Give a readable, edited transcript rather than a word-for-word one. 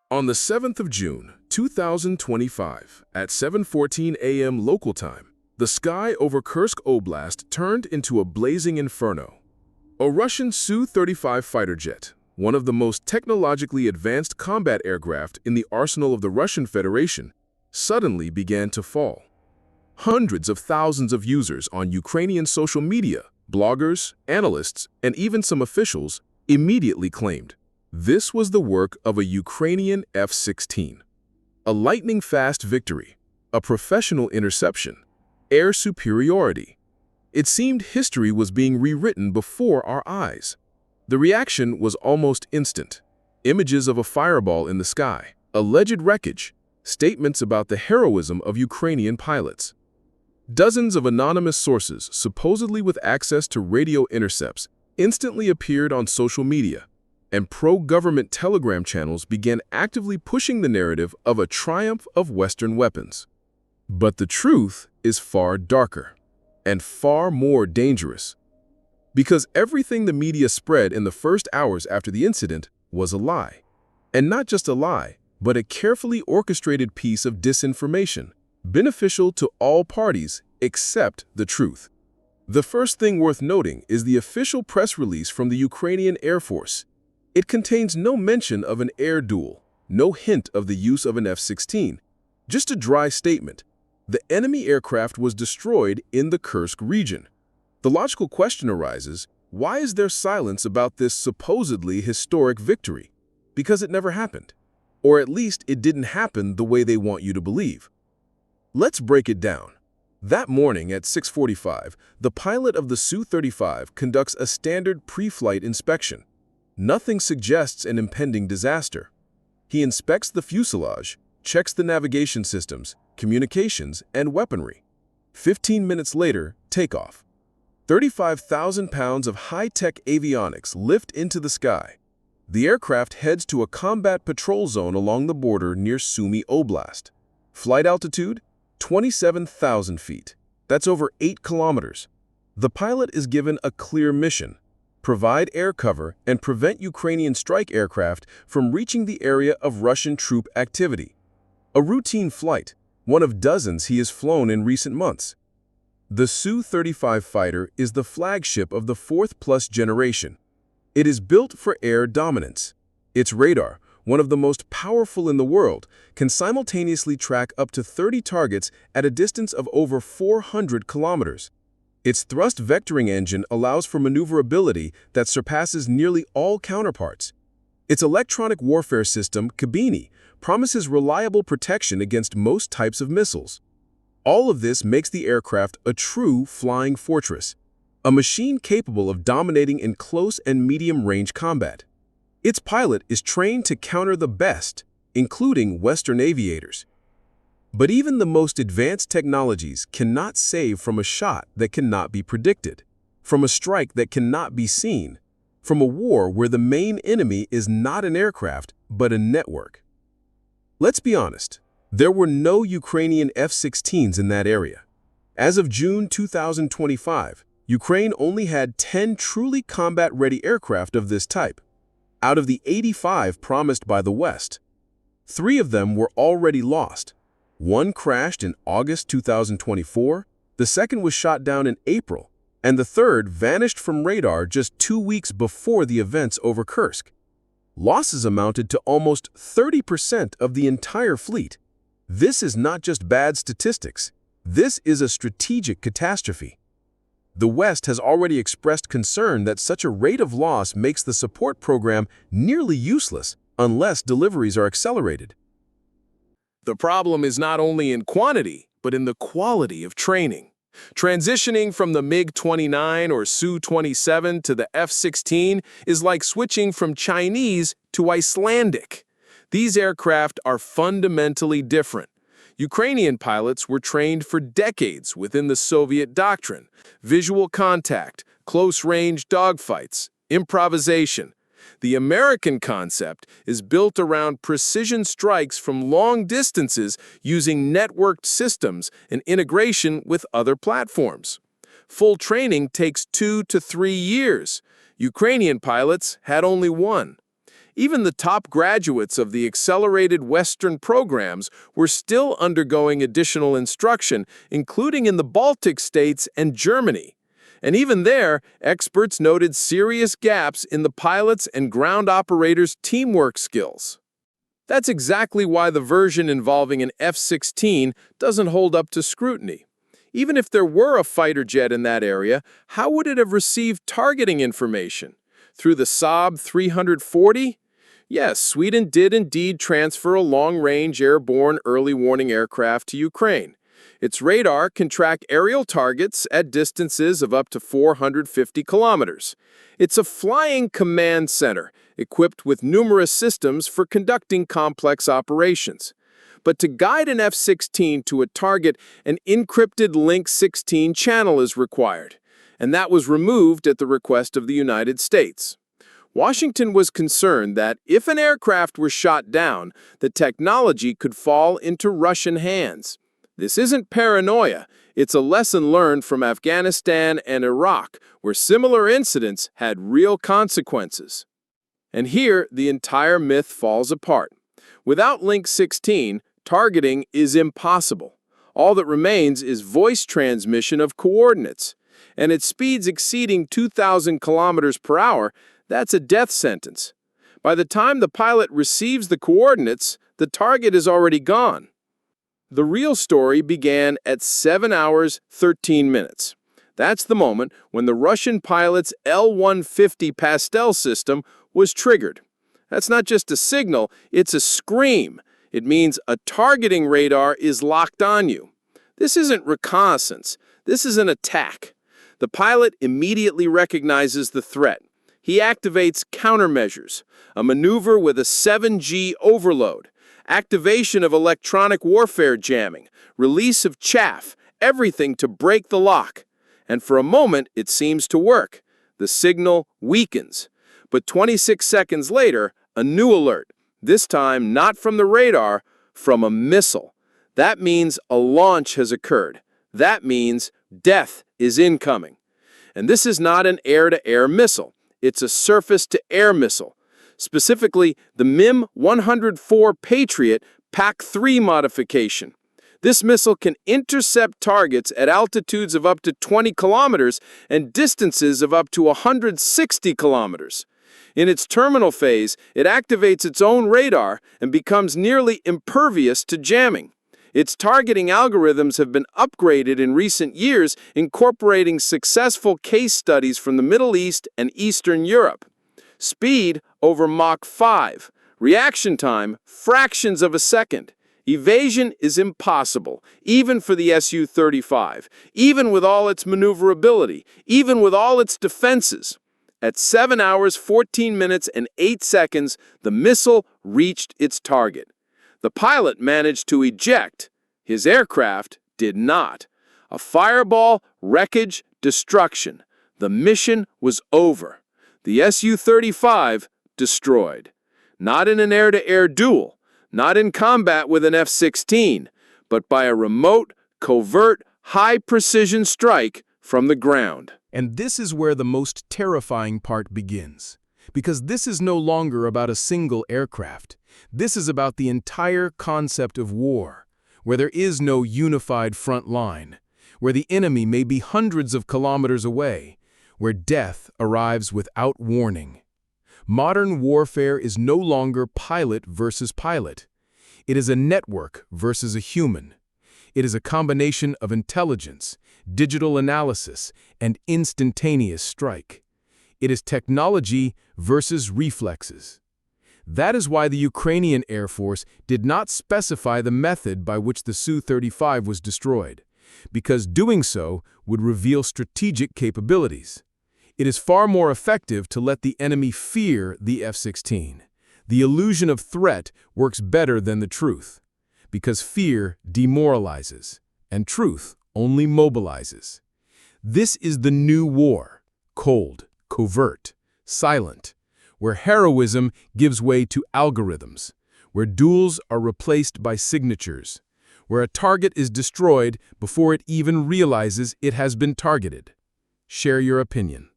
On the 7th of June, 2025, at 7:14 a.m. local time, the sky over Kursk Oblast turned into a blazing inferno. A Russian Su-35 fighter jet, one of the most technologically advanced combat aircraft in the arsenal of the Russian Federation, suddenly began to fall. Hundreds of thousands of users on Ukrainian social media, bloggers, analysts, and even some officials immediately claimed this was the work of a Ukrainian F-16. A lightning-fast victory, a professional interception, air superiority. It seemed history was being rewritten before our eyes. The reaction was almost instant. Images of a fireball in the sky, alleged wreckage, statements about the heroism of Ukrainian pilots. Dozens of anonymous sources, supposedly with access to radio intercepts, instantly appeared on social media, and pro-government telegram channels began actively pushing the narrative of a triumph of Western weapons. But the truth is far darker and far more dangerous, because everything the media spread in the first hours after the incident was a lie. And not just a lie, but a carefully orchestrated piece of disinformation, beneficial to all parties except the truth. The first thing worth noting is the official press release from the Ukrainian Air Force. It contains no mention of an air duel, no hint of the use of an F-16, just a dry statement. The enemy aircraft was destroyed in the Kursk region. The logical question arises, why is there silence about this supposedly historic victory? Because it never happened. Or at least it didn't happen the way they want you to believe. Let's break it down. That morning at 6:45, the pilot of the Su-35 conducts a standard pre-flight inspection. Nothing suggests an impending disaster. He inspects the fuselage, checks the navigation systems, communications, and weaponry. 15 minutes later, takeoff. 35,000 pounds of high-tech avionics lift into the sky. The aircraft heads to a combat patrol zone along the border near Sumy Oblast. Flight altitude? 27,000 feet. That's over 8 kilometers. The pilot is given a clear mission: provide air cover and prevent Ukrainian strike aircraft from reaching the area of Russian troop activity. A routine flight, one of dozens he has flown in recent months. The Su-35 fighter is the flagship of the fourth-plus generation. It is built for air dominance. Its radar, one of the most powerful in the world, can simultaneously track up to 30 targets at a distance of over 400 kilometers. Its thrust vectoring engine allows for maneuverability that surpasses nearly all counterparts. Its electronic warfare system, Kabini, promises reliable protection against most types of missiles. All of this makes the aircraft a true flying fortress, a machine capable of dominating in close and medium-range combat. Its pilot is trained to counter the best, including Western aviators. But even the most advanced technologies cannot save from a shot that cannot be predicted, from a strike that cannot be seen, from a war where the main enemy is not an aircraft, but a network. Let's be honest, there were no Ukrainian F-16s in that area. As of June 2025, Ukraine only had 10 truly combat-ready aircraft of this type, out of the 85 promised by the West. 3 of them were already lost. One crashed in August 2024, the second was shot down in April, and the third vanished from radar just 2 weeks before the events over Kursk. Losses amounted to almost 30% of the entire fleet. This is not just bad statistics. This is a strategic catastrophe. The West has already expressed concern that such a rate of loss makes the support program nearly useless unless deliveries are accelerated. The problem is not only in quantity, but in the quality of training. Transitioning from the MiG-29 or Su-27 to the F-16 is like switching from Chinese to Icelandic. These aircraft are fundamentally different. Ukrainian pilots were trained for decades within the Soviet doctrine: visual contact, close-range dogfights, improvisation. The American concept is built around precision strikes from long distances using networked systems and integration with other platforms. Full training takes 2 to 3 years. Ukrainian pilots had only 1. Even the top graduates of the accelerated Western programs were still undergoing additional instruction, including in the Baltic states and Germany. And even there, experts noted serious gaps in the pilots' and ground operators' teamwork skills. That's exactly why the version involving an F-16 doesn't hold up to scrutiny. Even if there were a fighter jet in that area, how would it have received targeting information? Through the Saab 340? Yes, Sweden did indeed transfer a long-range airborne early warning aircraft to Ukraine. Its radar can track aerial targets at distances of up to 450 kilometers. It's a flying command center, equipped with numerous systems for conducting complex operations. But to guide an F-16 to a target, an encrypted Link 16 channel is required, and that was removed at the request of the United States. Washington was concerned that if an aircraft were shot down, the technology could fall into Russian hands. This isn't paranoia, it's a lesson learned from Afghanistan and Iraq, where similar incidents had real consequences. And here, the entire myth falls apart. Without Link 16, targeting is impossible. All that remains is voice transmission of coordinates. And at speeds exceeding 2,000 kilometers per hour, that's a death sentence. By the time the pilot receives the coordinates, the target is already gone. The real story began at 7 hours, 13 minutes. That's the moment when the Russian pilot's L-150 Pastel system was triggered. That's not just a signal, it's a scream. It means a targeting radar is locked on you. This isn't reconnaissance, this is an attack. The pilot immediately recognizes the threat. He activates countermeasures, a maneuver with a 7G overload, activation of electronic warfare jamming, release of chaff, everything to break the lock. And for a moment, it seems to work. The signal weakens. But 26 seconds later, a new alert, this time not from the radar, from a missile. That means a launch has occurred. That means death is incoming. And this is not an air-to-air missile. It's a surface-to-air missile. Specifically, the MIM-104 Patriot PAC-3 modification. This missile can intercept targets at altitudes of up to 20 kilometers and distances of up to 160 kilometers. In its terminal phase, it activates its own radar and becomes nearly impervious to jamming. Its targeting algorithms have been upgraded in recent years, incorporating successful case studies from the Middle East and Eastern Europe. Speed over Mach 5. Reaction time, fractions of a second. Evasion is impossible, even for the SU-35, even with all its maneuverability, even with all its defenses. At 7 hours, 14 minutes, and 8 seconds, the missile reached its target. The pilot managed to eject. His aircraft did not. A fireball, wreckage, destruction. The mission was over. The Su-35 destroyed. Not in an air-to-air duel, not in combat with an F-16, but by a remote, covert, high-precision strike from the ground. And this is where the most terrifying part begins. Because this is no longer about a single aircraft. This is about the entire concept of war, where there is no unified front line, where the enemy may be hundreds of kilometers away, where death arrives without warning. Modern warfare is no longer pilot versus pilot. It is a network versus a human. It is a combination of intelligence, digital analysis, and instantaneous strike. It is technology versus reflexes. That is why the Ukrainian Air Force did not specify the method by which the Su-35 was destroyed, because doing so would reveal strategic capabilities. It is far more effective to let the enemy fear the F-16. The illusion of threat works better than the truth, because fear demoralizes, and truth only mobilizes. This is the new war, cold, covert, silent, where heroism gives way to algorithms, where duels are replaced by signatures, where a target is destroyed before it even realizes it has been targeted. Share your opinion.